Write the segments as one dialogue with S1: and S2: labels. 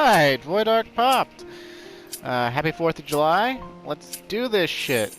S1: Alright, Void Ark popped. Happy 4th of July. Let's do this shit.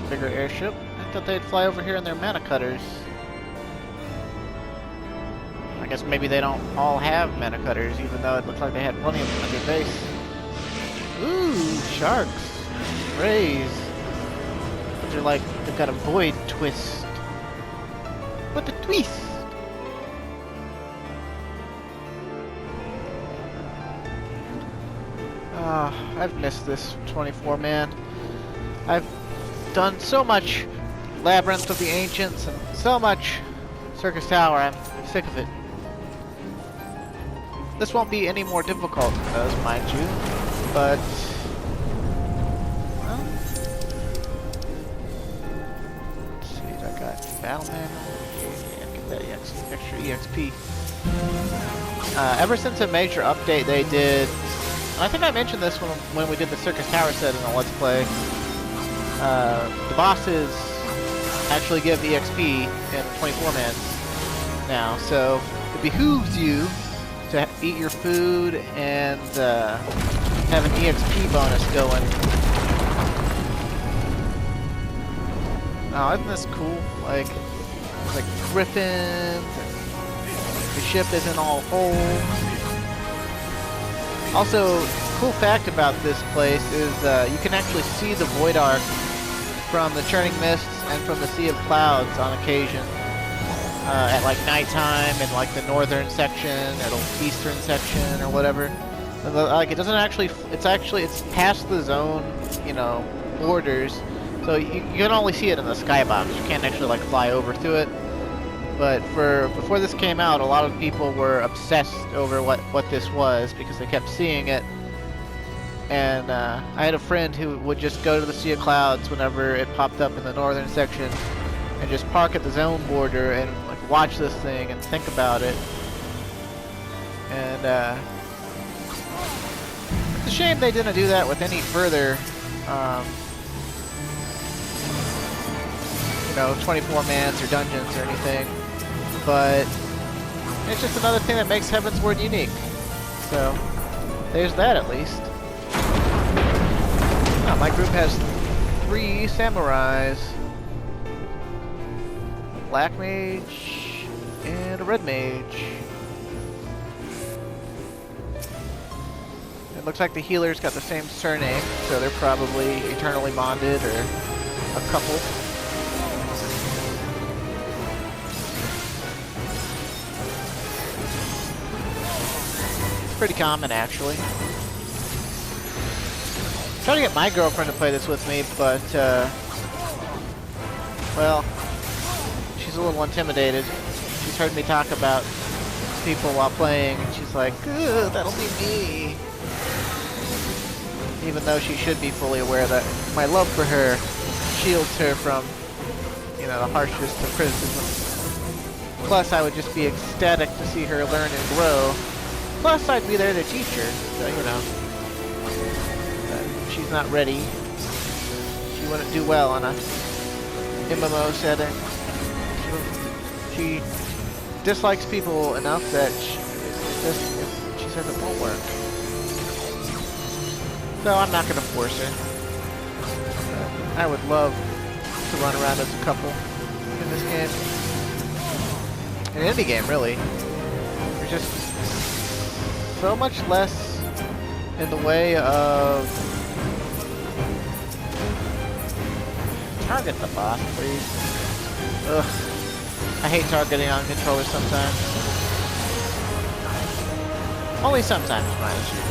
S1: Bigger airship. I thought they'd fly over here in their mana cutters. I guess maybe they don't all have mana cutters, even though it looked like they had plenty of them at their base. Ooh, sharks. Rays. But they're like, they've got a void twist. What a twist! I've missed this 24, man. I've done so much Labyrinth of the Ancients and so much Circus Tower. I'm sick of it. This won't be any more difficult than those, mind you, but well, let's see. I got Battle Manual. Yeah, get that extra EXP. Ever since a major update they did, and I think I mentioned this when we did the Circus Tower set in a Let's Play. The bosses actually give EXP in 24-man now, so it behooves you to eat your food and have an EXP bonus going. Oh, isn't this cool? Like griffins, the ship isn't all whole. Also, cool fact about this place is you can actually see the Void Ark from the Churning Mists and from the Sea of Clouds on occasion at like nighttime in like the northern section or the eastern section or whatever. Like it doesn't actually, it's past the zone, you know, borders, so you can only see it in the skybox. You can't actually like fly over to it. But before this came out, a lot of people were obsessed over what this was because they kept seeing it. And I had a friend who would just go to the Sea of Clouds whenever it popped up in the northern section and just park at the zone border and like watch this thing and think about it. And it's a shame they didn't do that with any further, you know, 24-mans or dungeons or anything. But it's just another thing that makes Heavensward unique. So there's that at least. Oh, my group has 3 samurais. Black mage and a red mage. It looks like the healer's got the same surname, so they're probably eternally bonded or a couple. It's pretty common, actually. Trying to get my girlfriend to play this with me, but, well, she's a little intimidated. She's heard me talk about people while playing, and she's like, "Ugh, that'll be me." Even though she should be fully aware that my love for her shields her from, you know, the harshest of criticism. Plus, I would just be ecstatic to see her learn and grow. Plus, I'd be there to teach her, so, you know. She's not ready. She wouldn't do well on a MMO setting. She dislikes people enough that she says it won't work. So I'm not going to force her. I would love to run around as a couple in this game. In any game, really. There's just so much less in the way of... Target the boss, please. Ugh. I hate targeting on controllers sometimes. Only sometimes, mind you.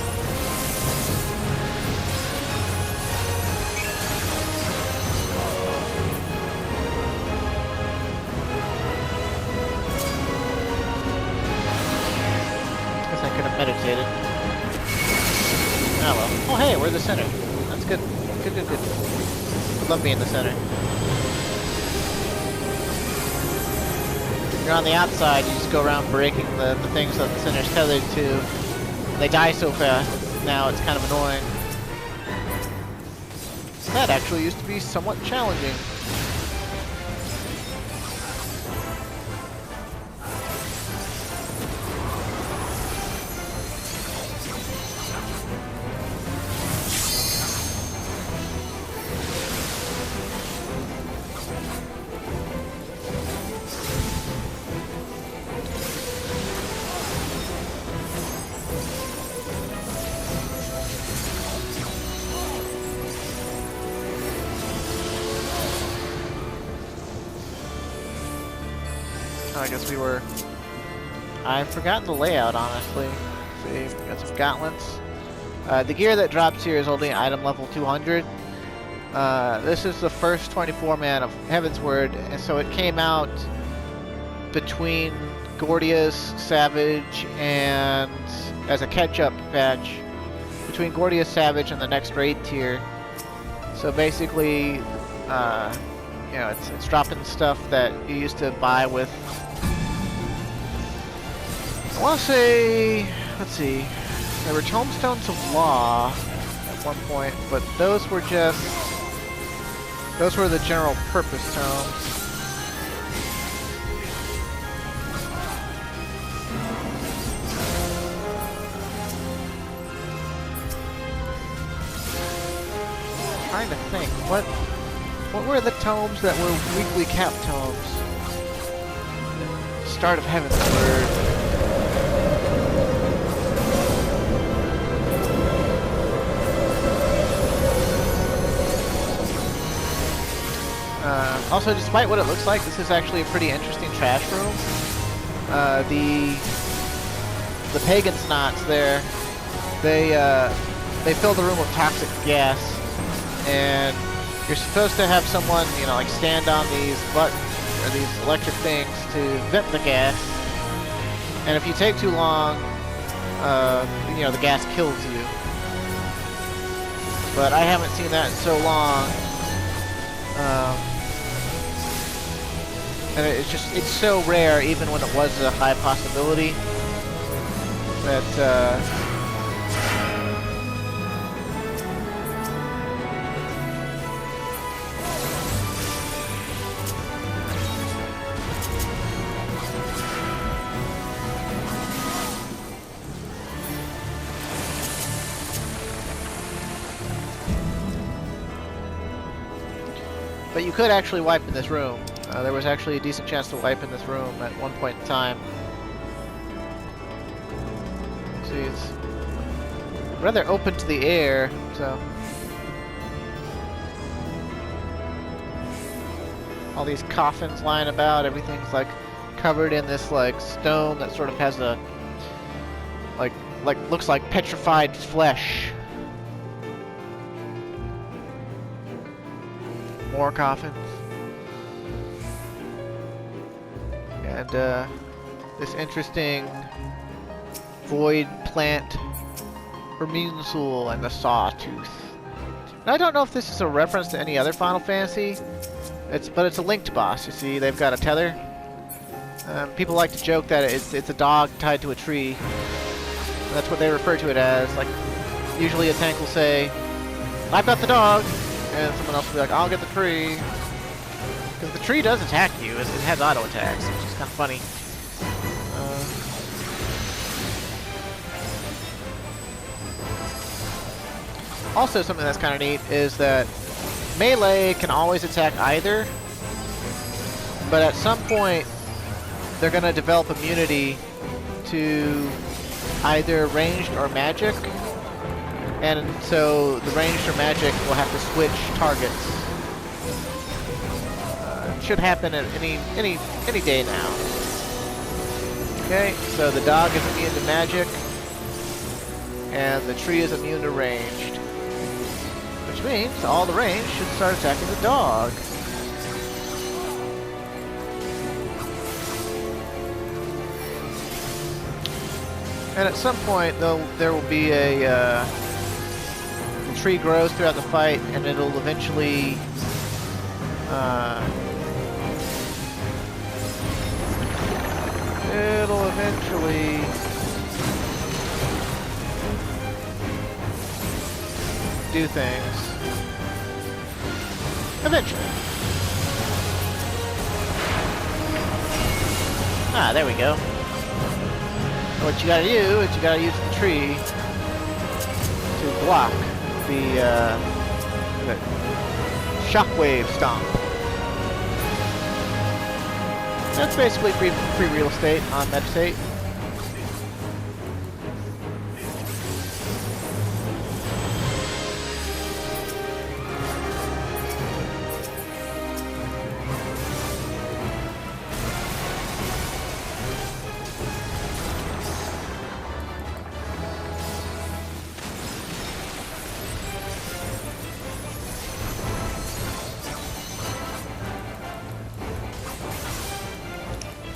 S1: could have meditated. Oh well. Oh hey, we're the center. That's good. Good, good, good. I love being the center. If you're on the outside, you just go around breaking the things that the center's tethered to. They die so fast. Now it's kind of annoying. That actually used to be somewhat challenging. I guess we were... I've forgotten the layout, honestly. Let's see, got some gauntlets. The gear that drops here is only item level 200. This is the first 24-man of Heavensward, and so it came out between Gordia's Savage and... as a catch-up patch, between Gordia's Savage and the next raid tier. So basically, you know, it's dropping stuff that you used to buy with... I want to say, let's see, there were Tomestones of Law at one point, but those were just, those were the general purpose tomes. I'm trying to think, what were the tomes that were weekly cap tomes? Start of Heavensward. Also, despite what it looks like, this is actually a pretty interesting trash room. The Pagan's knots there, they fill the room with toxic gas, and you're supposed to have someone, you know, like stand on these buttons or these electric things to vent the gas. And if you take too long, you know, the gas kills you. But I haven't seen that in so long. And it's so rare, even when it was a high possibility, that, but you could actually wipe in this room. There was actually a decent chance to wipe in this room at one point in time. See, it's rather open to the air, so... all these coffins lying about, everything's like covered in this like stone that sort of has a... like looks like petrified flesh. More coffins. And this interesting void plant Herminsul and the Sawtooth. And I don't know if this is a reference to any other Final Fantasy. But it's a linked boss, you see. They've got a tether. People like to joke that it's a dog tied to a tree. That's what they refer to it as. Like, usually a tank will say, "I've got the dog," and someone else will be like, "I'll get the tree." Because the tree does attack you. It has auto attacks, which is kind of funny. Also, something that's kind of neat is that melee can always attack either, but at some point they're going to develop immunity to either ranged or magic, and so the ranged or magic will have to switch targets. Should happen at any day now. Okay, so the dog is immune to magic, and the tree is immune to ranged, which means all the ranged should start attacking the dog. And at some point, there will be a tree grows throughout the fight, and it'll eventually do things. Eventually. Ah, there we go. What you gotta do is you gotta use the tree to block the shockwave stomp. That's basically free real estate on meditate.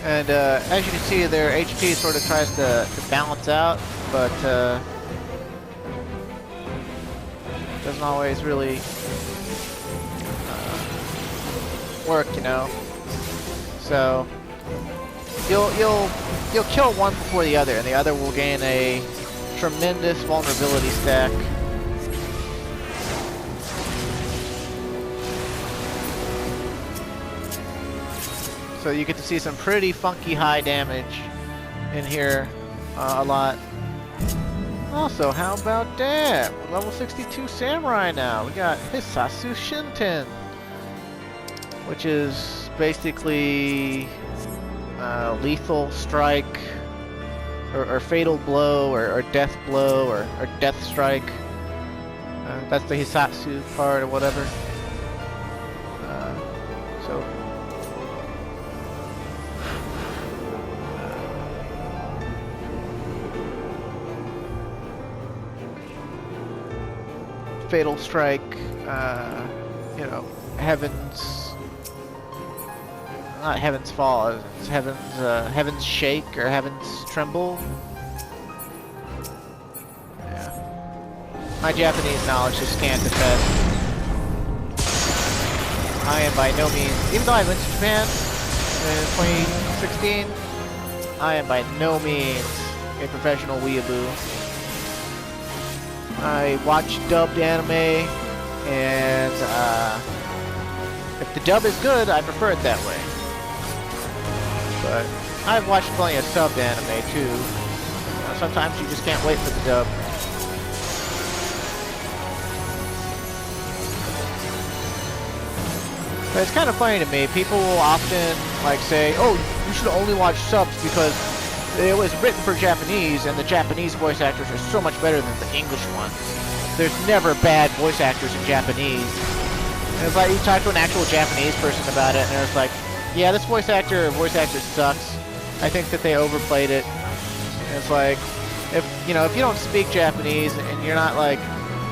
S1: And as you can see, their HP sort of tries to balance out, but doesn't always really work, you know. So you'll kill one before the other, and the other will gain a tremendous vulnerability stack. So you get to see some pretty funky high damage in here a lot. Also, how about that? We're level 62 Samurai now. We got Hisasu Shinten, which is basically lethal strike, or fatal blow, or death blow, or death strike. That's the Hisasu part or whatever. So. Fatal strike, you know, not heavens fall, it's heavens shake or heavens tremble. Yeah. My Japanese knowledge is scant at best. I am by no means, even though I went to Japan in 2016, I am by no means a professional weeaboo. I watch dubbed anime, and if the dub is good, I prefer it that way. But I've watched plenty of subbed anime too. Sometimes you just can't wait for the dub. But it's kind of funny to me. People will often like say, "Oh, you should only watch subs because it was written for Japanese, and the Japanese voice actors are so much better than the English ones. There's never bad voice actors in Japanese." And it's like, you talk to an actual Japanese person about it, and it's like, yeah, this voice actor sucks. I think that they overplayed it. And it's like, if you don't speak Japanese, and you're not, like,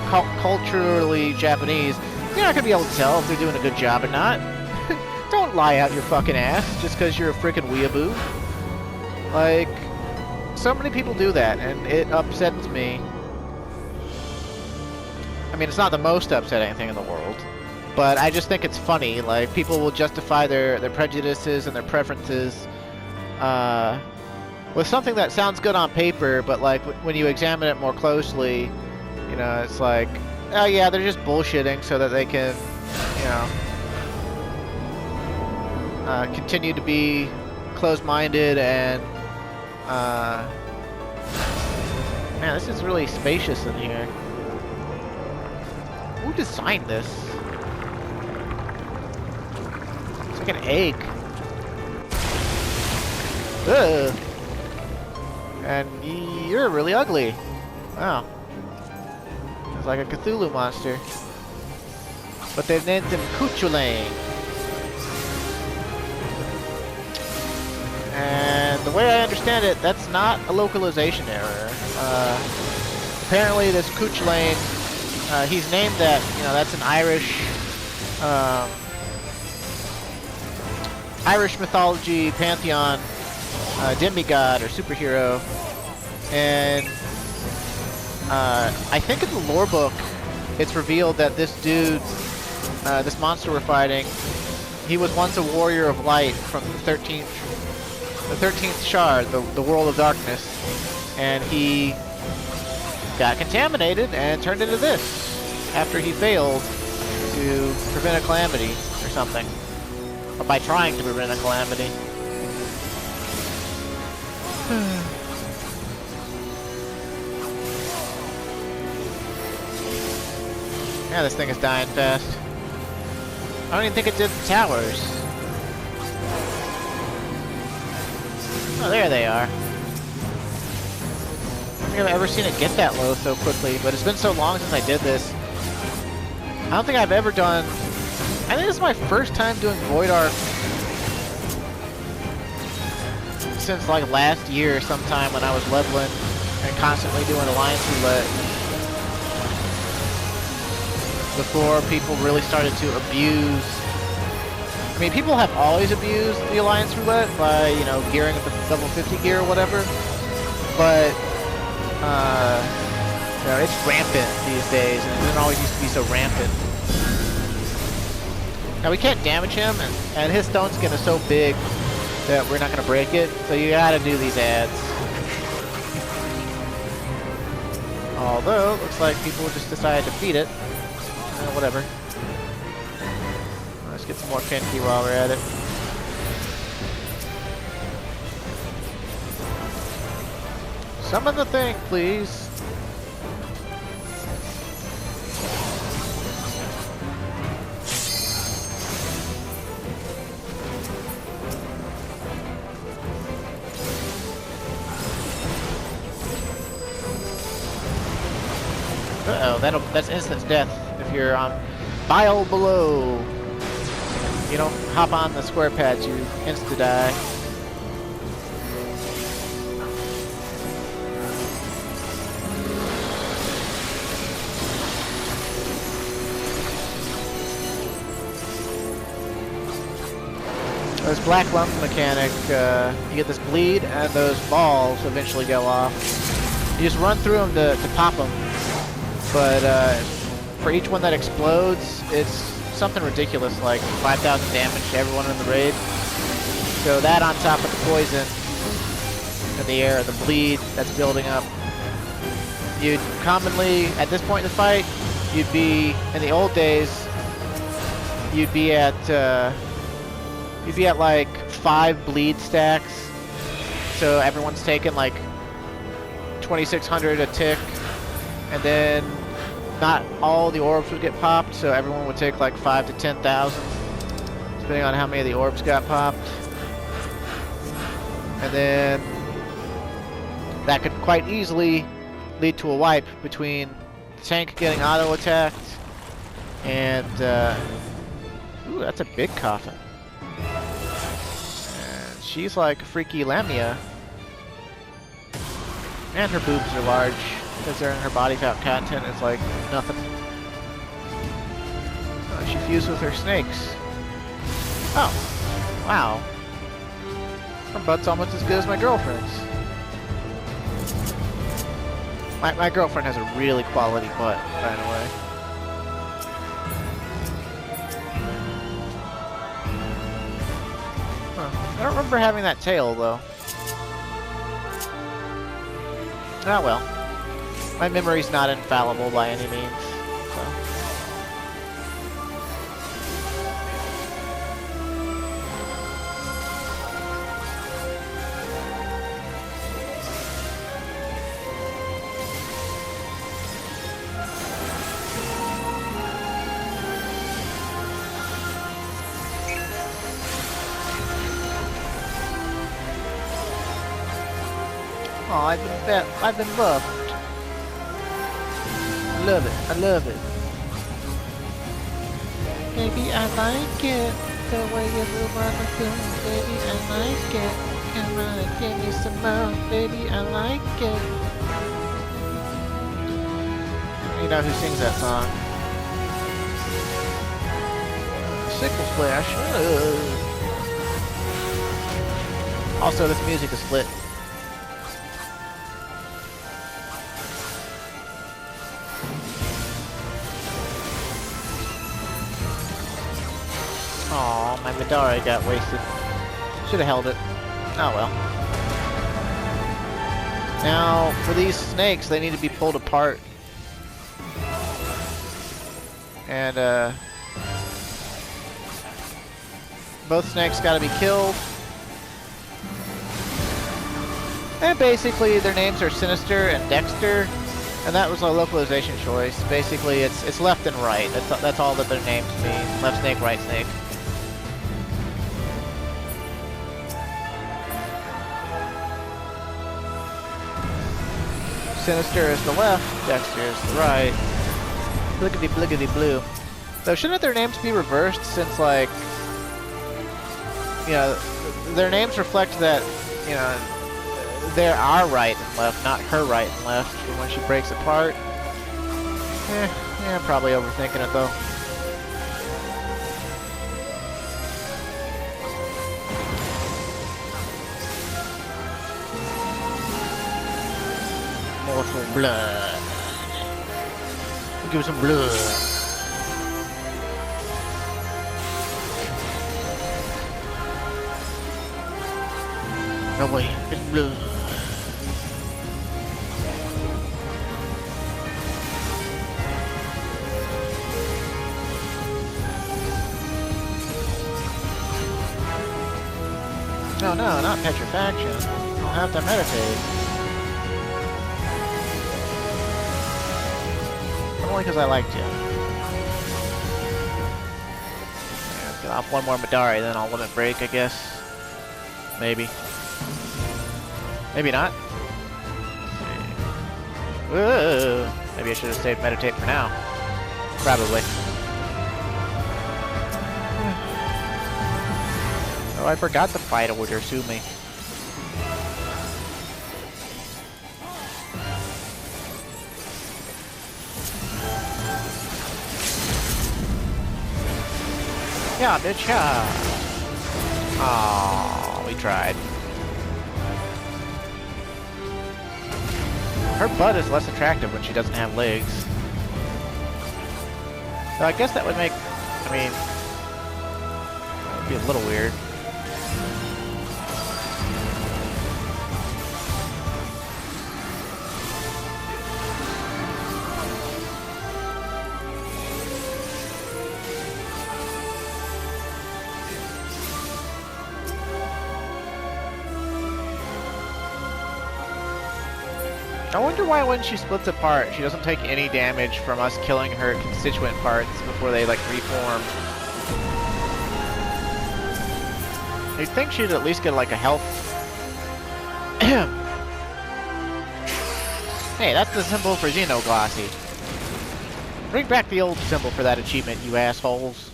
S1: culturally Japanese, you're not going to be able to tell if they're doing a good job or not. Don't lie out your fucking ass just because you're a freaking weeaboo. Like, so many people do that, and it upsets me. I mean, it's not the most upsetting thing in the world, but I just think it's funny. Like, people will justify their prejudices and their preferences with something that sounds good on paper, but like when you examine it more closely, you know, it's like, oh yeah, they're just bullshitting so that they can, you know, continue to be closed-minded and man, this is really spacious in here. Who designed this? It's like an egg. Ugh. And you're really ugly. Wow. It's like a Cthulhu monster. But they've named him Cuchulain. And the way I understand it, that's not a localization error. Apparently this Cuchulain, he's named that, you know, that's an Irish mythology pantheon demigod or superhero. And I think in the lore book, it's revealed that this dude, this monster we're fighting, he was once a warrior of light from the 13th shard, the world of darkness, and he got contaminated and turned into this after he failed to prevent a calamity or something, or by trying to prevent a calamity. Yeah, this thing is dying fast. I don't even think it did the towers. Oh, there they are. I don't think I've ever seen it get that low so quickly, but it's been so long since I did this. I don't think I've ever done... I think this is my first time doing Void Ark since like last year sometime when I was leveling and constantly doing Alliance Roulette. Before people really started to abuse... I mean, people have always abused the Alliance Roulette by, you know, gearing up the level 50 gear or whatever. But, you know, it's rampant these days, and it didn't always used to be so rampant. Now, we can't damage him, and his stone skin is so big that we're not going to break it, so you gotta do these ads. Although, it looks like people just decided to feed it. Whatever. Let's get some more Kenki while we're at it. Summon the thing, please. Uh-oh, that's instant death if you're on Bile Below. You don't hop on the square pads, you insta-die. This black lung mechanic, you get this bleed and those balls eventually go off. You just run through them to pop them. But for each one that explodes, it's something ridiculous, like 5,000 damage to everyone in the raid. So that on top of the poison in the air, the bleed that's building up. You'd commonly, at this point in the fight, you'd be, in the old days, you'd be at like 5 bleed stacks. So everyone's taking like 2,600 a tick, and then not all the orbs would get popped, so everyone would take like 5,000 to 10,000, depending on how many of the orbs got popped. And then that could quite easily lead to a wipe between the tank getting auto-attacked and... ooh, that's a big coffin. And she's like Freaky Lamia. And her boobs are large, because they're in her body fat content. It's like nothing. Oh, she fused with her snakes. Oh, wow. Her butt's almost as good as my girlfriend's. My girlfriend has a really quality butt, by the way. Huh. I don't remember having that tail, though. Ah, well. My memory's not infallible by any means, so. Oh, I've been loved. I love it. I love it. Baby, I like it. The way you move on the film. Baby, I like it. Come on, give me some more. Baby, I like it. You know who sings that song? Sickle Splash. Also, this music is lit. Oh, my Midari got wasted. Should have held it. Oh well. Now, for these snakes, they need to be pulled apart. And, both snakes gotta be killed. And basically, their names are Sinister and Dexter. And that was a localization choice. Basically, it's left and right. That's all that their names mean. Left snake, right snake. Sinister is the left, Dexter is the right. Bliggity bliggity blue. So shouldn't their names be reversed since, like, you know, their names reflect that, you know, they're our right and left, not her right and left. And when she breaks apart, yeah, probably overthinking it though. Mortal blood. Give me some blood. No way, it's blood. No, not petrifaction. I'll have to meditate. Only because I like to. Yeah, get off one more Midari, then I'll limit break, I guess. Maybe. Maybe not. Whoa. Maybe I should have stayed meditate for now. Probably. Oh, I forgot the fight order, sue me. Yeah, bitch, yeah. Aww, we tried. Her butt is less attractive when she doesn't have legs. So I guess that would make, I mean, that would be a little weird. I wonder why when she splits apart, she doesn't take any damage from us killing her constituent parts before they, like, reform. You'd think she'd at least get, like, a health... Hey, that's the symbol for Xenoglossy. Bring back the old symbol for that achievement, you assholes.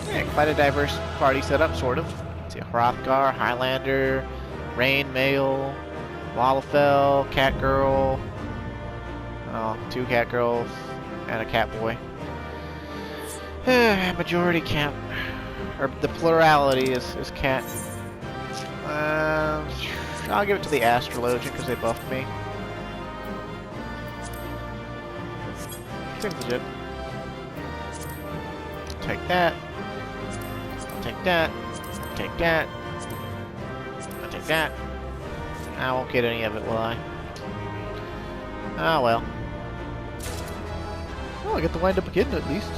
S1: Yeah, quite a diverse party setup, sort of. Let's see, Hrothgar, Highlander, Rain Male, Lalafell, Cat Girl, oh, 2 Cat Girls, and a Cat Boy. Majority cat, or the plurality is cat. I'll give it to the Astrologian because they buffed me. Seems legit. Take that. Take that. Take that. I'll take that. I won't get any of it, will I? Ah, well. Oh, I get to wind up again at least.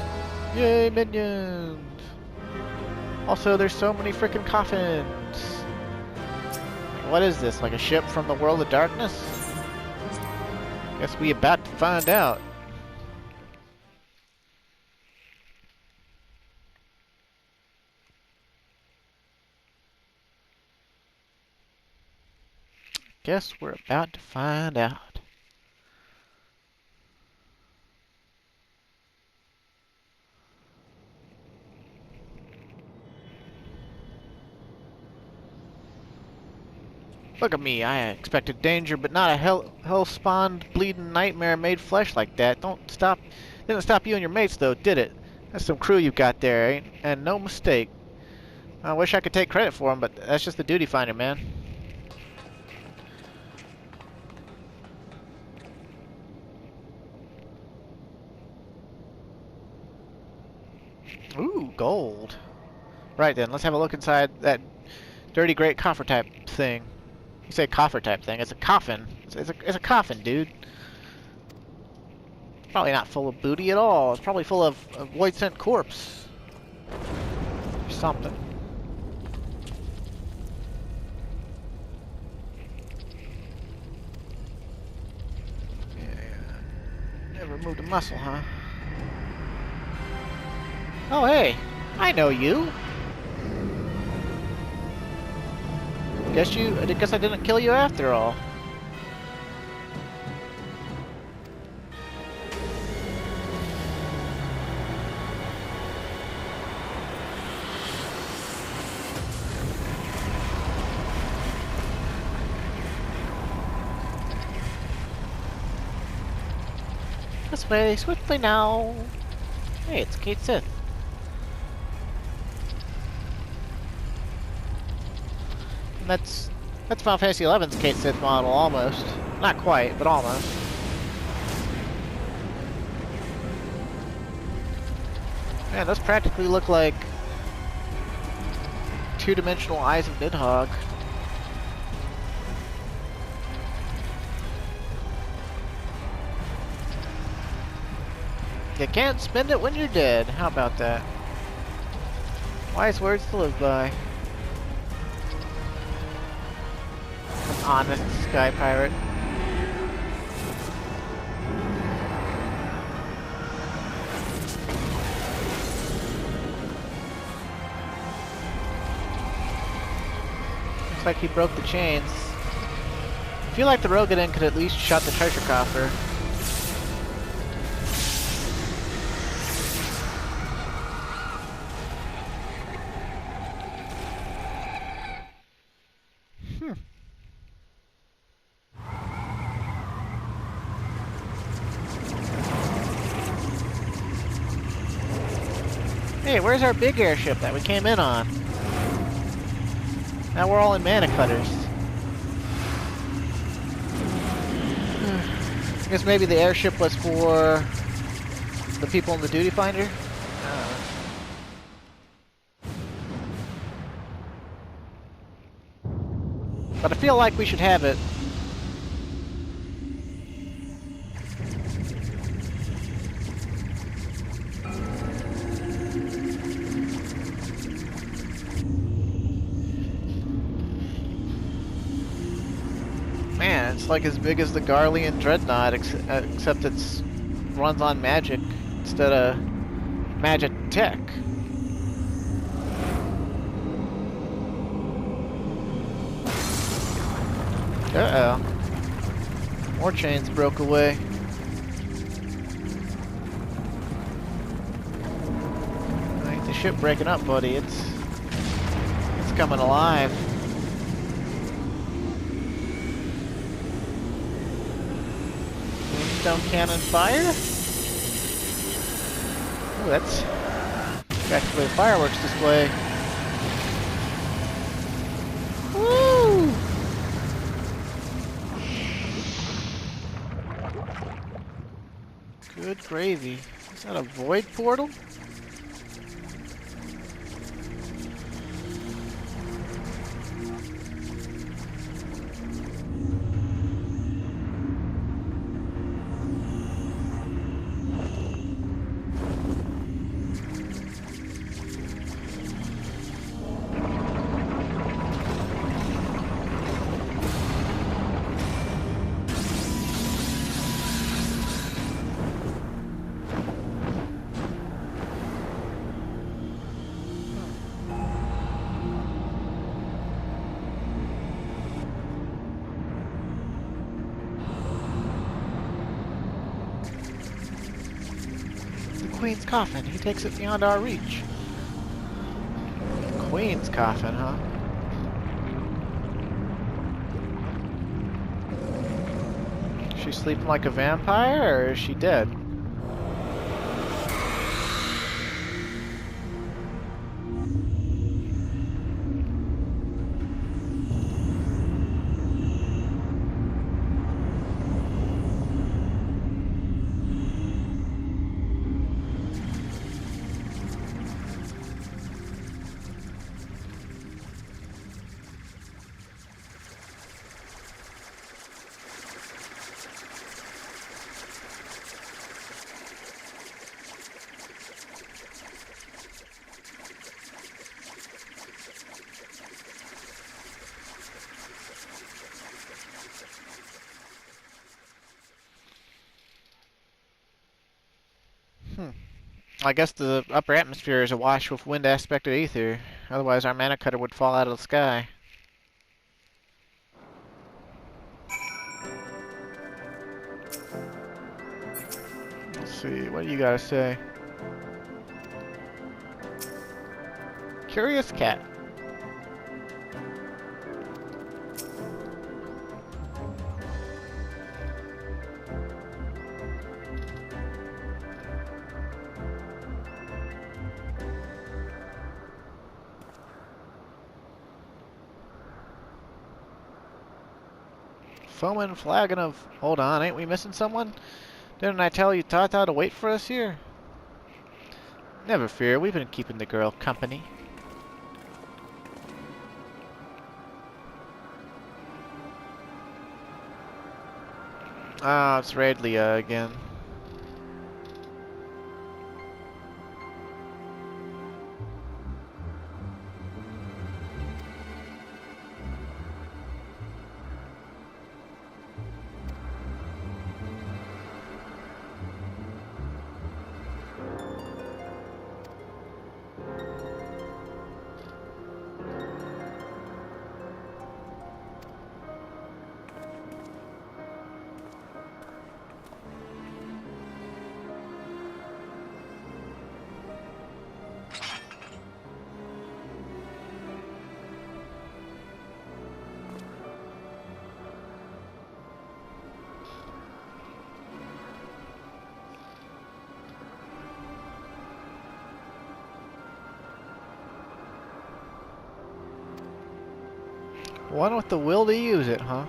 S1: Yay, minions! Also, there's so many freaking coffins. What is this, like a ship from the world of darkness? Guess we about to find out. Guess we're about to find out. Look at me, I expected danger, but not a hell-spawned, bleeding nightmare made flesh like that. Didn't stop you and your mates, though, did it? That's some crew you got there, ain't? And no mistake. I wish I could take credit for them, but that's just the duty finder, man. gold. Right then, let's have a look inside that dirty great coffer type thing. You say coffer type thing. It's a coffin. It's a coffin, dude. Probably not full of booty at all. It's probably full of a void sent corpse. Or something. Yeah. Never moved a muscle, huh? Oh, hey. I know you. I guess I didn't kill you after all. This way, swiftly now. Hey, it's Kate Sith. And that's Final Fantasy XI's Kate Sith model, almost. Not quite, but almost. Man, those practically look like two-dimensional eyes of Nidhogg. You can't spend it when you're dead. How about that? Wise words to live by. An honest sky pirate. Looks like he broke the chains. I feel like the Rogadin could at least shut the treasure coffer. Hey, where's our big airship that we came in on? Now we're all in mana cutters. I guess maybe the airship was for the people in the duty finder? But I feel like we should have it. Man, it's like as big as the Garlean Dreadnought, except it's runs on magic instead of magic tech. Uh-oh. More chains broke away. Ain't the ship breaking up, buddy. It's coming alive. Stone cannon fire? Oh, that's practically a fireworks display. Woo! Good gravy. Is that a void portal? Queen's coffin. He takes it beyond our reach. Queen's coffin, huh? Is she sleeping like a vampire, or is she dead? I guess the upper atmosphere is awash with wind-aspected ether. Otherwise, our mana cutter would fall out of the sky. Let's see, what do you gotta say? Curious cat. Foaming flagon of... Hold on, ain't we missing someone? Didn't I tell you Tata to wait for us here? Never fear, we've been keeping the girl company. Ah, it's Radlia again. One with the will to use it, huh?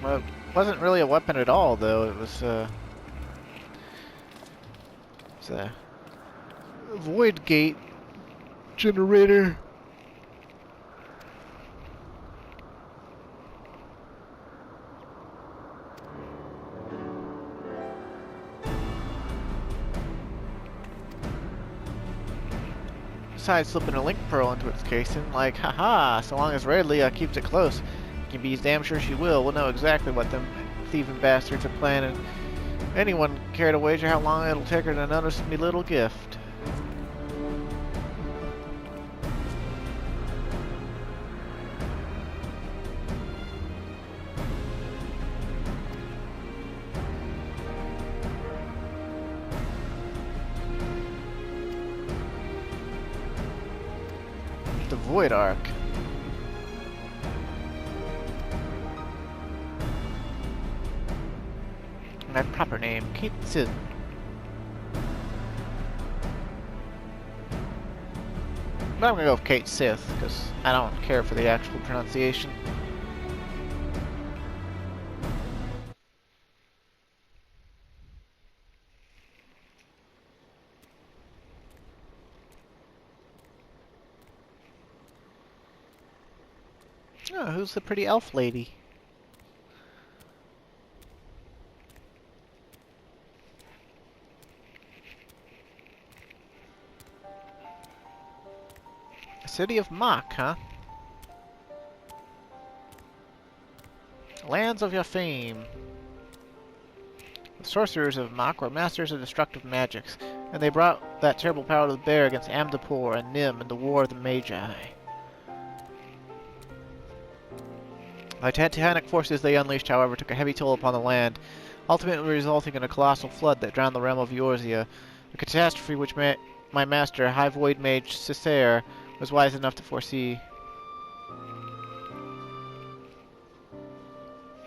S1: Well, it wasn't really a weapon at all, though. It was, it's a void gate generator. Besides slipping a link pearl into its casing, like, haha, so long as Radlia keeps it close, you can be damn sure she will. We'll know exactly what them thieving bastards are planning. Anyone care to wager how long it'll take her to notice me little gift? The Void Ark. My proper name, Kate Sith. But I'm gonna go with Kate Sith, because I don't care for the actual pronunciation. Oh, who's the pretty elf lady? City of Mach, huh? Lands of your fame. The sorcerers of Mach were masters of destructive magics, and they brought that terrible power to bear against Amdapor and Nim in the War of the Magi. The titanic forces they unleashed, however, took a heavy toll upon the land, ultimately resulting in a colossal flood that drowned the realm of Eorzea, a catastrophe which my master, High Void Mage Cessair, was wise enough to foresee.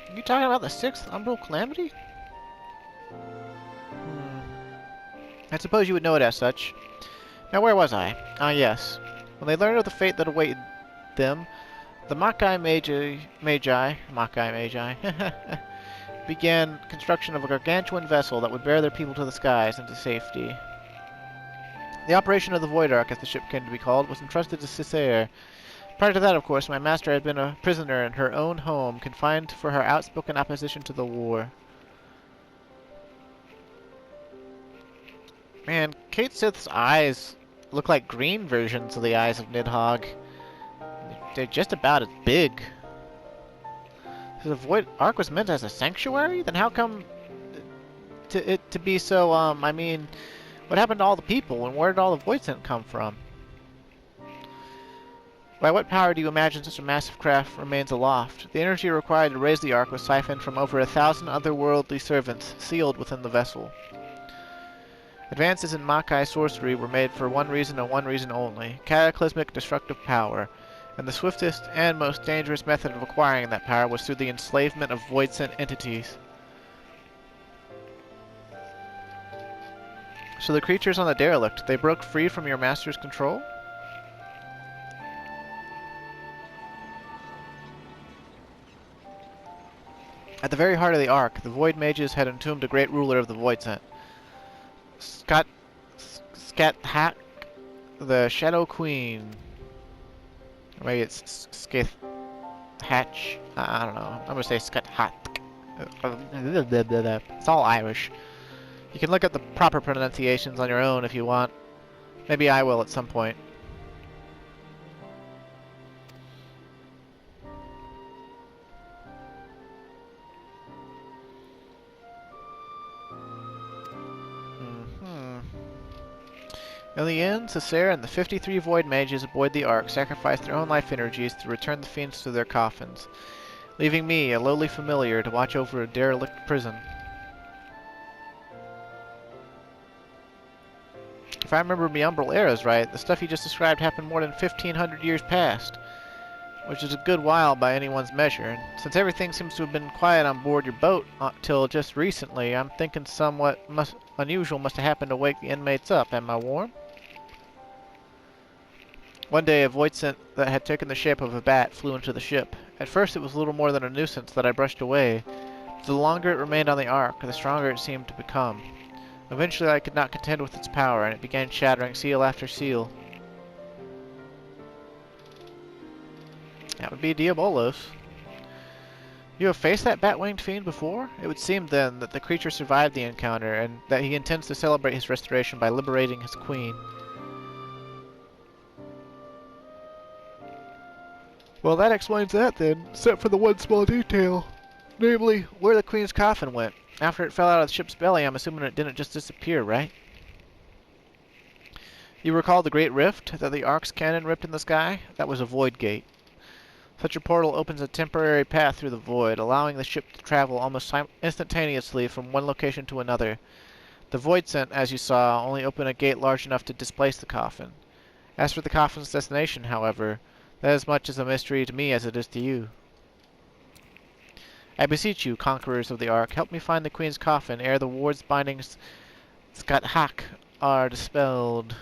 S1: Are you talking about the 6th Umbral Calamity? I suppose you would know it as such. Now, where was I? Ah, yes. When they learned of the fate that awaited them, the Magi began construction of a gargantuan vessel that would bear their people to the skies and to safety. The operation of the Void Ark, as the ship came to be called, was entrusted to Cessair. Prior to that, of course, my master had been a prisoner in her own home, confined for her outspoken opposition to the war. Man, Kate Sith's eyes look like green versions of the eyes of Nidhogg. They're just about as big. So the Void Ark was meant as a sanctuary? Then how come it to be so, I mean, what happened to all the people, and where did all the void scent come from? By what power do you imagine such a massive craft remains aloft? The energy required to raise the Ark was siphoned from over 1,000 otherworldly servants sealed within the vessel. Advances in Makai sorcery were made for one reason and one reason only: cataclysmic destructive power, and the swiftest and most dangerous method of acquiring that power was through the enslavement of void-sent entities. So the creatures on the derelict, they broke free from your master's control? At the very heart of the Ark, the Void Mages had entombed a great ruler of the Void-sent. Skathak, the Shadow Queen. Or maybe it's Skith Hatch. I don't know. I'm gonna say Skathak. It's all Irish. You can look at the proper pronunciations on your own if you want. Maybe I will at some point. In the end, Cesare and the 53 Void Mages aboard the Ark sacrificed their own life energies to return the fiends to their coffins, leaving me, a lowly familiar, to watch over a derelict prison. If I remember my umbral eras right, the stuff you just described happened more than 1,500 years past, which is a good while by anyone's measure, and since everything seems to have been quiet on board your boat till just recently, I'm thinking somewhat unusual must have happened to wake the inmates up. Am I warm? One day, a void scent that had taken the shape of a bat flew into the ship. At first, it was little more than a nuisance that I brushed away. The longer it remained on the Ark, the stronger it seemed to become. Eventually, I could not contend with its power, and it began shattering seal after seal. That would be Diabolos. You have faced that bat-winged fiend before? It would seem, then, that the creature survived the encounter, and that he intends to celebrate his restoration by liberating his queen. Well, that explains that, then, except for the one small detail. Namely, where the queen's coffin went. After it fell out of the ship's belly, I'm assuming it didn't just disappear, right? You recall the great rift that the Ark's cannon ripped in the sky? That was a void gate. Such a portal opens a temporary path through the void, allowing the ship to travel almost instantaneously from one location to another. The void scent, as you saw, only opened a gate large enough to displace the coffin. As for the coffin's destination, however, that is much as a mystery to me as it is to you. I beseech you, conquerors of the Ark, help me find the Queen's coffin ere the ward's bindings Skathak are dispelled.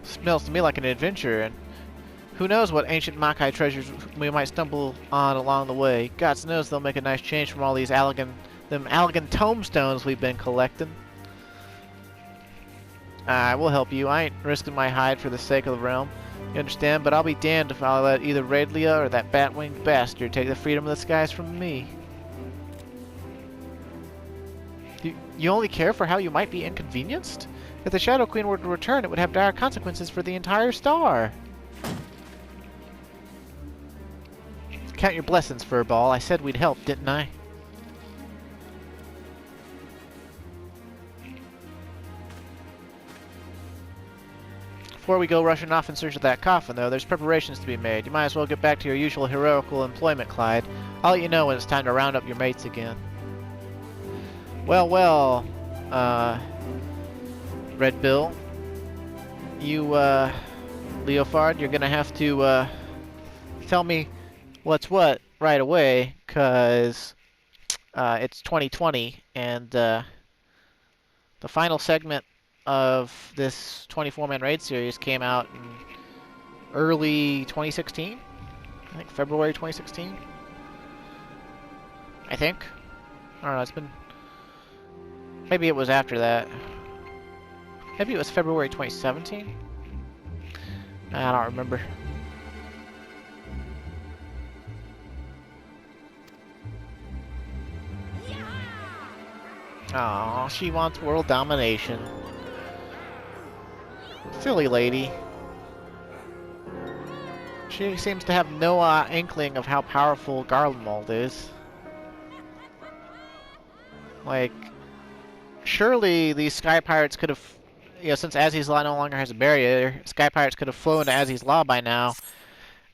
S1: Smells to me like an adventure, and who knows what ancient Makai treasures we might stumble on along the way. God knows they'll make a nice change from all these them Allegan tombstones we've been collecting. I will help you. I ain't risking my hide for the sake of the realm. You understand? But I'll be damned if I'll let either Raedlia or that bat-winged bastard take the freedom of the skies from me. You only care for how you might be inconvenienced? If the Shadow Queen were to return, it would have dire consequences for the entire star. Count your blessings, Furball. I said we'd help, didn't I? Before we go rushing off in search of that coffin, though, there's preparations to be made. You might as well get back to your usual heroical employment, Clyde. I'll let you know when it's time to round up your mates again. Well, well, Red Bill, you, Leofard, you're gonna have to, tell me what's what right away, 'cause, it's 2020, and, the final segment of this 24-man raid series came out in early 2016? I think February 2016? I think? I don't know, it's been... Maybe it was after that. Maybe it was February 2017? I don't remember. Aw, she wants world domination. Silly lady. She seems to have no inkling of how powerful Garlemald is. Like, surely these Sky Pirates could have, since Azzy's Law no longer has a barrier, Sky Pirates could have flown to Azzy's Law by now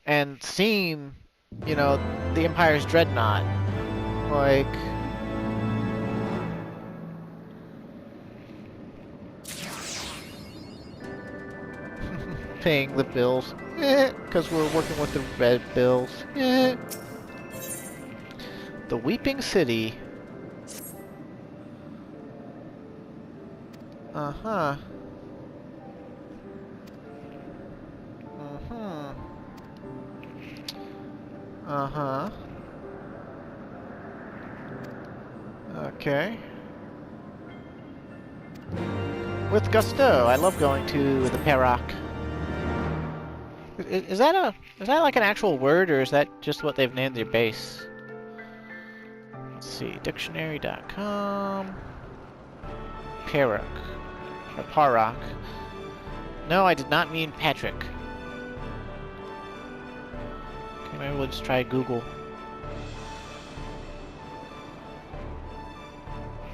S1: and seen, the Empire's Dreadnought. Like, paying the bills. Because we're working with the red bills. The Weeping City. Uh-huh. Uh-huh. Uh-huh. Okay. With gusto. I love going to the Perak. Is that like an actual word, or is that just what they've named their base? Let's see, dictionary.com. Perak. Or Parak. No, I did not mean Patrick. Okay, maybe we'll just try Google.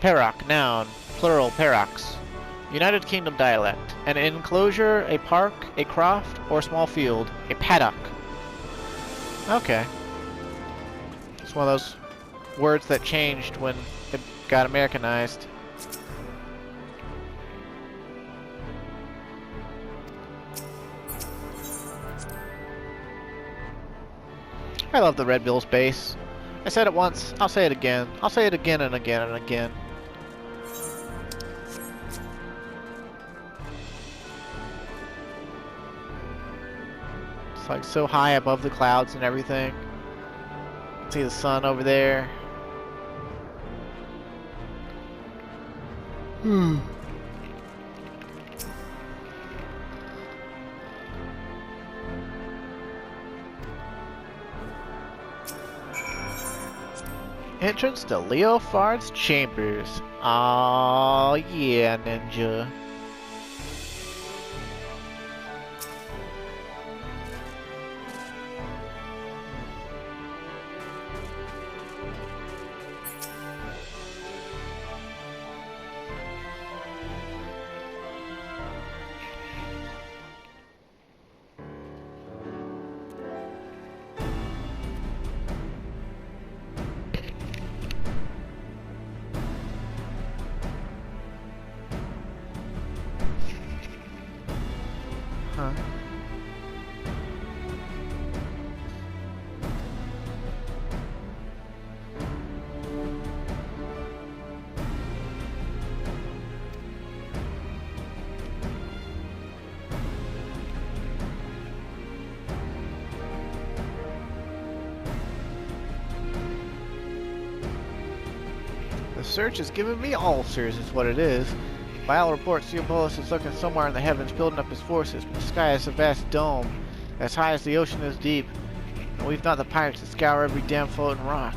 S1: Perak, noun, plural, Peraks. United Kingdom dialect. An enclosure, a park, a croft, or small field. A paddock. Okay. It's one of those words that changed when it got Americanized. I love the Red Bills base. I said it once, I'll say it again. I'll say it again and again and again. It's like so high above the clouds and everything. See the sun over there. Entrance to Leofard's chambers. Aw, yeah, ninja. Huh. The search has given me ulcers, is what it is. By all reports, Theopolis is looking somewhere in the heavens, building up his forces, but the sky is a vast dome, as high as the ocean is deep, and we've not the pirates to scour every damn floating rock.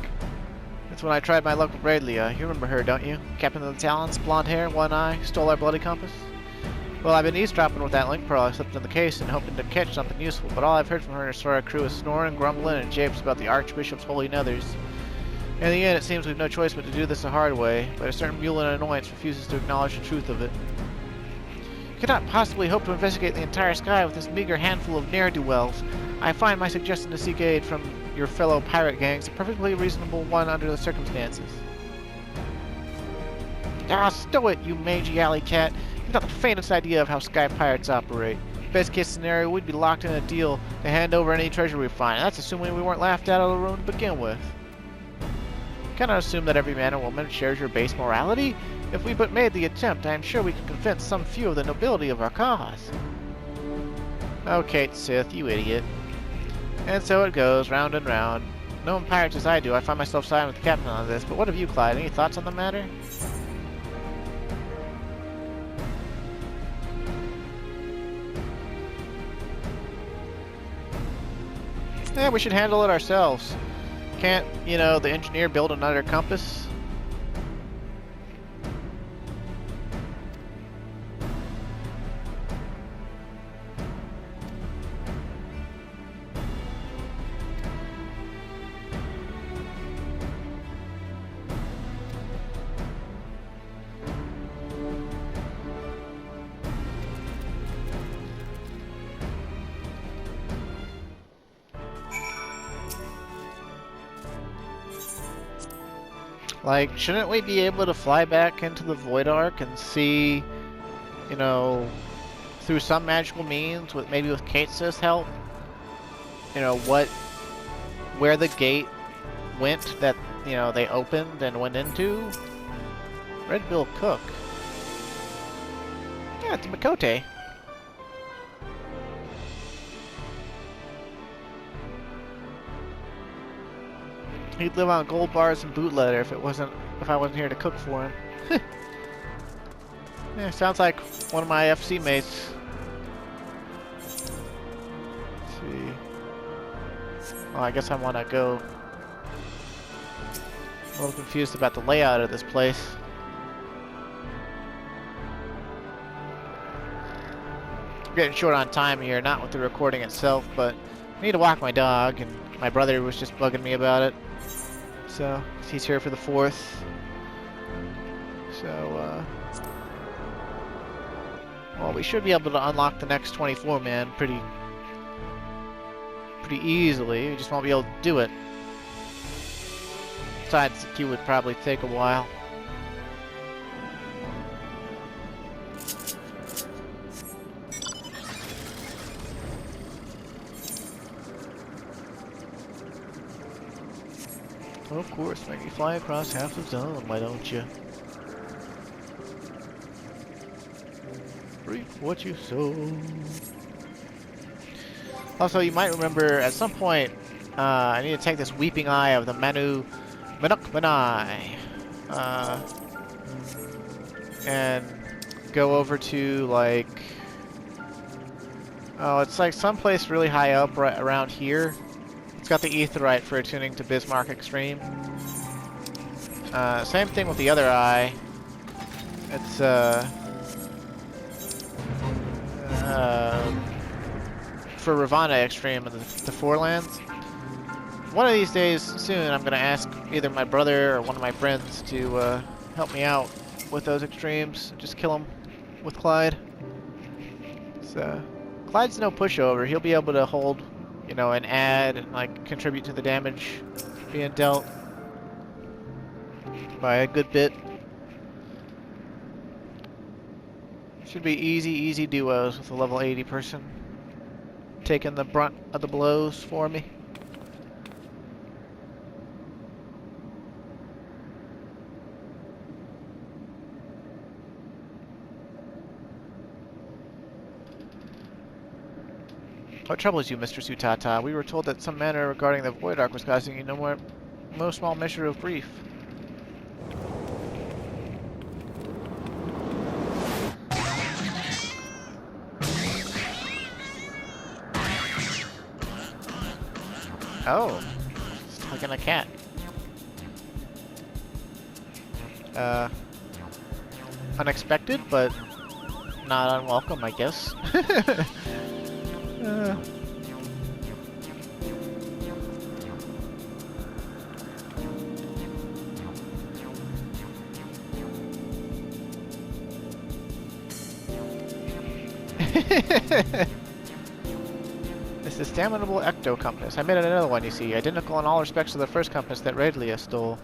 S1: That's when I tried my luck with Radlia. You remember her, don't you? Captain of the Talons, blonde hair, one eye, stole our bloody compass? Well, I've been eavesdropping with that link pearl I slipped in the case and hoping to catch something useful, but all I've heard from her and her Sora crew is snoring, grumbling, and japes about the Archbishop's holy nethers. In the end, it seems we've no choice but to do this the hard way, but a certain Mulan annoyance refuses to acknowledge the truth of it. You cannot possibly hope to investigate the entire sky with this meager handful of ne'er-do-wells. I find my suggestion to seek aid from your fellow pirate gangs a perfectly reasonable one under the circumstances. Ah, stow it, you mangy alley cat. You've not the faintest idea of how sky pirates operate. Best case scenario, we'd be locked in a deal to hand over any treasure we find. That's assuming we weren't laughed out of the room to begin with. Cannot assume that every man and woman shares your base morality. If we but made the attempt, I am sure we could convince some few of the nobility of our cause. Okay, Sith, you idiot. And so it goes, round and round. Knowing pirates as I do, I find myself siding with the captain on this, but what of you, Clyde? Any thoughts on the matter? Yeah, we should handle it ourselves. Can't, the engineer build another compass? Like, shouldn't we be able to fly back into the Void Ark and see, you know, through some magical means, with maybe with Kate's help, you know, where the gate went that, you know, they opened and went into? Red Bill Cook. Yeah, it's Makote. He'd live on gold bars and boot leather if I wasn't here to cook for him. Yeah, sounds like one of my FC mates. Let's see. Oh, I guess I want to go. I'm a little confused about the layout of this place. I'm getting short on time here, not with the recording itself, but I need to walk my dog, and my brother was just bugging me about it. So, he's here for the 4th. So, well, we should be able to unlock the next 24 man pretty easily. We just won't be able to do it. Besides, the queue would probably take a while. Of course, make me fly across half the zone, why don't you? Reap what you sow. Also, you might remember at some point, I need to take this Weeping Eye of the Manu Manukmanai, and go over to, like, oh, it's like someplace really high up right around here. It's got the Aetheryte for attuning to Bismarck Extreme. Same thing with the other eye. It's, for Ravana Extreme in the Forelands. One of these days soon, I'm going to ask either my brother or one of my friends to help me out with those extremes. Just kill them with Clyde. So, Clyde's no pushover. He'll be able to hold, you know, and add and like contribute to the damage being dealt by a good bit. Should be easy duos with a level 80 person taking the brunt of the blows for me. What troubles you, Mr. Sutata? We were told that some matter regarding the Void Ark was causing you no small measure of grief. Oh, it's hugging a cat. Unexpected, but not unwelcome, I guess. This is Staminable Ecto Compass. I made another one, you see, identical in all respects to the first compass that Redlia stole.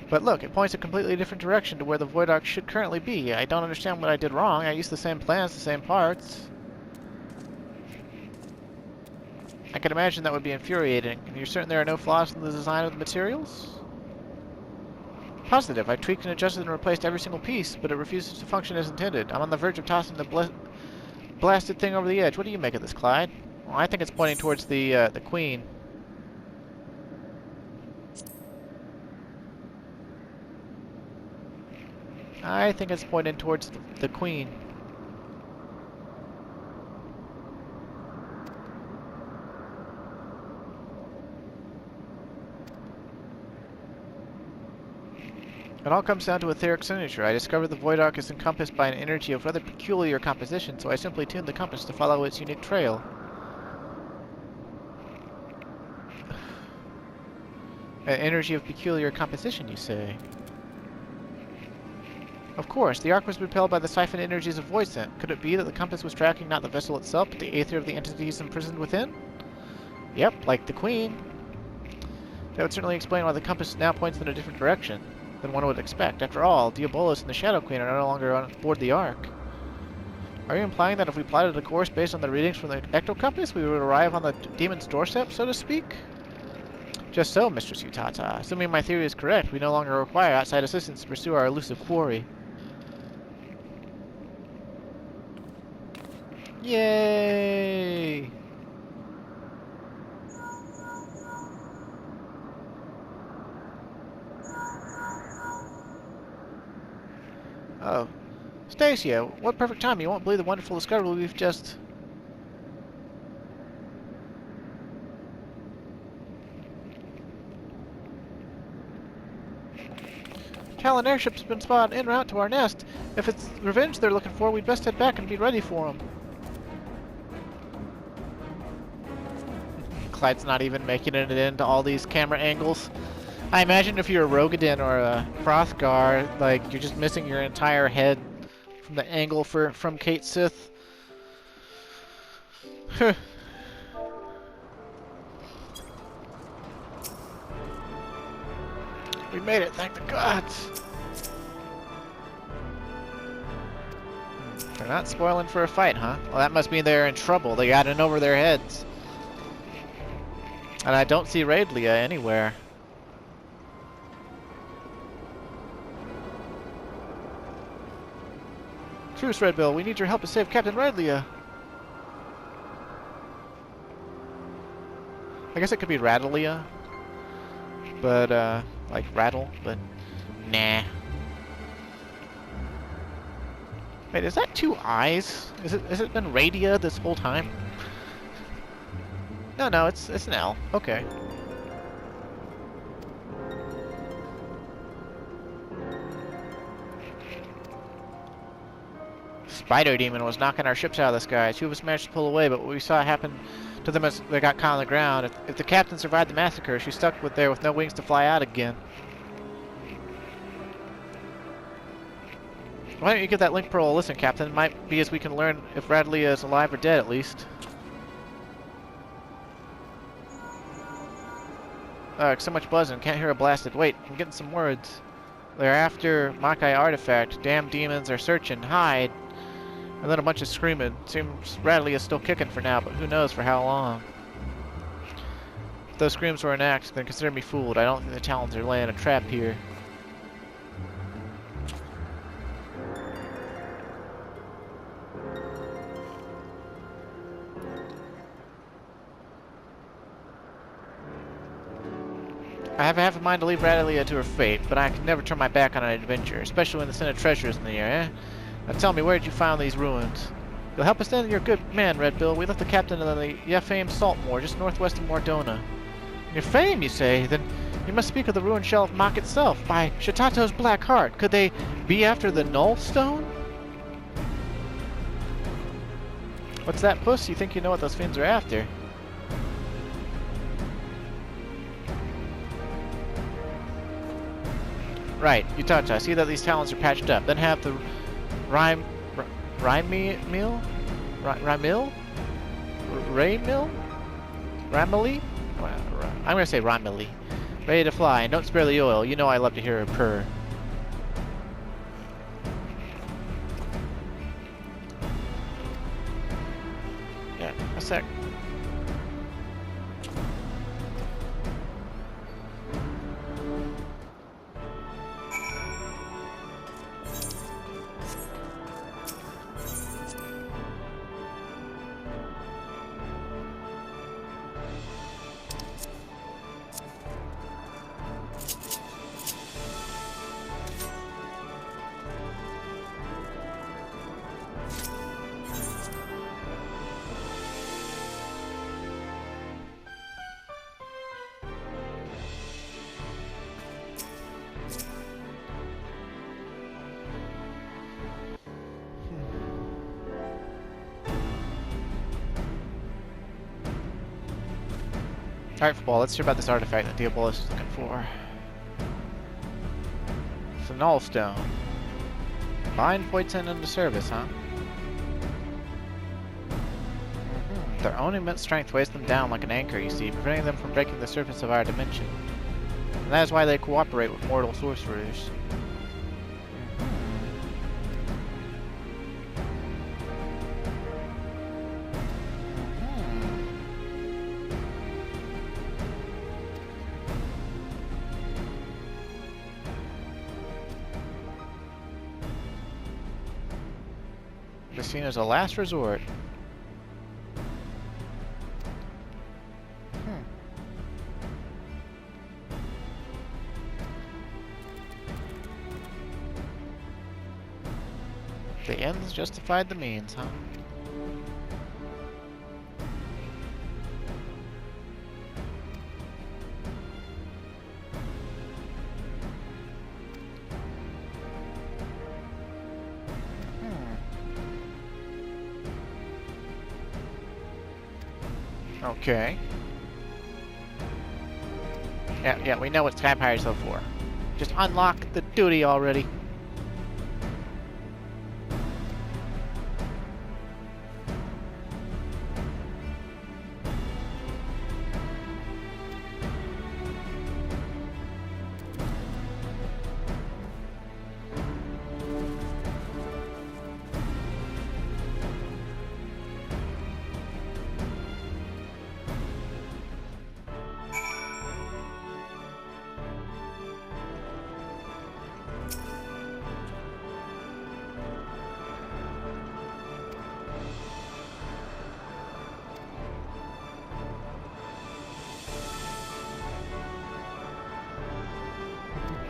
S1: But look, it points a completely different direction to where the Void Ark should currently be. I don't understand what I did wrong. I used the same plans, the same parts. I can imagine that would be infuriating. And you're certain there are no flaws in the design of the materials? Positive. I tweaked and adjusted and replaced every single piece, but it refuses to function as intended. I'm on the verge of tossing the blasted thing over the edge. What do you make of this, Clyde? Well, I think it's pointing towards the Queen. I think it's pointing towards the Queen. It all comes down to etheric signature. I discovered the Void Ark is encompassed by an energy of rather peculiar composition, so I simply tuned the compass to follow its unique trail. An energy of peculiar composition, you say? Of course, the Ark was repelled by the siphoned energies of Void Scent. Could it be that the compass was tracking not the vessel itself, but the aether of the entities imprisoned within? Yep, like the Queen. That would certainly explain why the compass now points in a different direction than one would expect. After all, Diabolos and the Shadow Queen are no longer on board the Ark. Are you implying that if we plotted a course based on the readings from the ectocompass, we would arrive on the demon's doorstep, so to speak? Just so, Mistress Utata. Assuming my theory is correct, we no longer require outside assistance to pursue our elusive quarry. Yay! Oh. Stacia, what perfect time. You won't believe the wonderful discovery we've just... Talon airship's been spotted en route to our nest. If it's revenge they're looking for, we'd best head back and be ready for them. Clyde's not even making it into all these camera angles. I imagine if you're a Rogadin or a Hrothgar, like, you're just missing your entire head from the angle from Kate Sith. We made it, thank the gods! They're not spoiling for a fight, huh? Well, that must mean they're in trouble. They got in over their heads. And I don't see Raidlia anywhere. Truce, Redbill. We need your help to save Captain Raidlia. I guess it could be Rattlia. But, like rattle, but nah. Wait, is that two eyes? Has it been Radia this whole time? No, it's an L. Okay. Spider Demon was knocking our ships out of the sky. Two of us managed to pull away, but what we saw happen to them as they got caught on the ground. If the captain survived the massacre, she's stuck there with no wings to fly out again. Why don't you give that link pearl a listen, Captain? It might be as we can learn if Radley is alive or dead, at least. So much buzzing. Can't hear a blasted. Wait, I'm getting some words. They're after Makai artifact. Damn demons are searching. Hide. And then a bunch of screaming. Seems Radley is still kicking for now, but who knows for how long. If those screams were an act, then consider me fooled. I don't think the Talons are laying a trap here. I have half a mind to leave Radelia to her fate, but I can never turn my back on an adventure, especially when the Senate treasure is in the air, eh? Now tell me, where did you find these ruins? You'll help us then? You're a good man, Red Bill. We left the captain in the Yefame Saltmoor, just northwest of Mordona. Yefame, you say? Then you must speak of the ruined shell of Mach itself. By Shatato's black heart, could they be after the Null Stone? What's that, Puss? You think you know what those fiends are after? Right, Utata, I see that these talents are patched up. Then have the Raymil? Ramily? I'm gonna say Ramily. Ready to fly, and don't spare the oil. You know I love to hear her purr. Yeah, a sec. Alright, football, let's hear about this artifact that Diabolos is looking for. It's a Null Stone. Bind Poitin into service, huh? Their own immense strength weighs them down like an anchor, you see, preventing them from breaking the surface of our dimension. And that is why they cooperate with mortal sorcerers. This scene is a last resort. The ends justified the means, huh? Okay. Yeah, we know what Sky Pirates are for. Just unlock the duty already.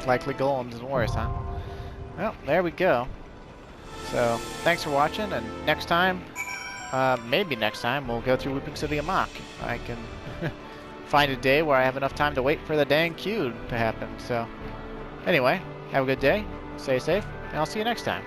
S1: Likely golems and worse, huh? Well, there we go. So, thanks for watching, and next time, maybe next time, we'll go through Weeping City of Mach. I can find a day where I have enough time to wait for the dang queue to happen. So, anyway, have a good day, stay safe, and I'll see you next time.